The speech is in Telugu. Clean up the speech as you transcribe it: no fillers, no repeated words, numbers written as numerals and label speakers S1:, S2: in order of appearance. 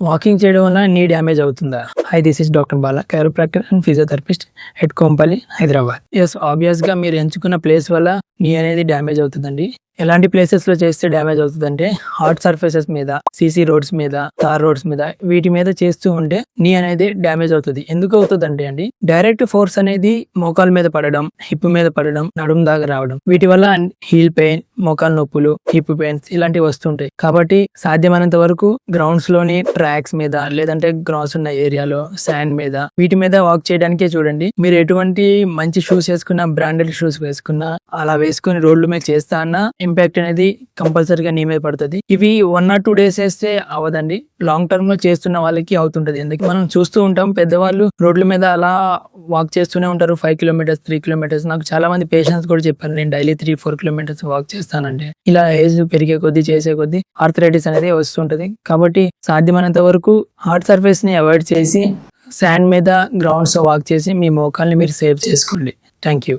S1: వాకింగ్ చేయడం వల్ల నీ డ్యామేజ్ అవుతుందా? Hi, this is doctor Bala, chiropractor and physiotherapist at Kompally, Hyderabad. Yes, obvious గా మీరు ఎంచుకున్న ప్లేస్ వల్ల నీ అనేది డ్యామేజ్ అవుతుందండి. ఎలాంటి ప్లేసెస్ లో చేస్తే డ్యామేజ్ అవుతుందంటే హార్డ్ సర్ఫేసెస్ మీద, సీసీ రోడ్స్ మీద, తార్ రోడ్స్ మీద, వీటి మీద చేస్తూ ఉంటే నీ అనేది డ్యామేజ్ అవుతుంది. ఎందుకు అవుతుంది అంటే డైరెక్ట్ ఫోర్స్ అనేది మోకాల మీద పడడం, హిప్ మీద పడడం, నడుము దాకా రావడం, వీటి వల్ల హీల్ పెయిన్, మోకాల నొప్పులు, హిప్ పెయిన్స్ ఇలాంటివి వస్తుంటాయి. కాబట్టి సాధ్యమైనంత వరకు గ్రౌండ్స్ లోని ట్రాక్స్ మీద, లేదంటే గ్రౌండ్స్ ఉన్న ఏరియాలో శాండ్ మీద, వీటి మీద వాక్ చేయడానికే చూడండి. మీరు ఎటువంటి మంచి షూస్ వేసుకున్నా, బ్రాండెడ్ షూస్ వేసుకున్నా, అలా వేసుకుని రోడ్ల మీద చేస్తా అన్నా ఇంపాక్ట్ అనేది కంపల్సరీగా నీ మీద పడుతుంది. ఇవి 1 or 2 days వేస్తే అవదండి. లాంగ్ టర్మ్ లో చేస్తున్న వాళ్ళకి అవుతుంటది. ఎందుకు మనం చూస్తూ ఉంటాం, పెద్దవాళ్ళు రోడ్ల మీద అలా వాక్ చేస్తూనే ఉంటారు. 5 kilometers, 3 kilometers. నాకు చాలా మంది పేషెంట్స్ కూడా చెప్పారు, నేను డైలీ 3-4 kilometers వాక్ చేస్తానంటే. ఇలా ఏజ్ పెరిగే కొద్దీ, చేసే కొద్దీ ఆర్థరైటిస్ అనేది వస్తుంటది. కాబట్టి సాధ్యమైనంత వరకు హార్డ్ సర్ఫేస్ ని అవాయిడ్ చేసి శాండ్ మీద, గ్రౌండ్స్ వాక్ చేసి మీ మోకాల్ని మీరు సేవ్ చేసుకోండి. Thank you.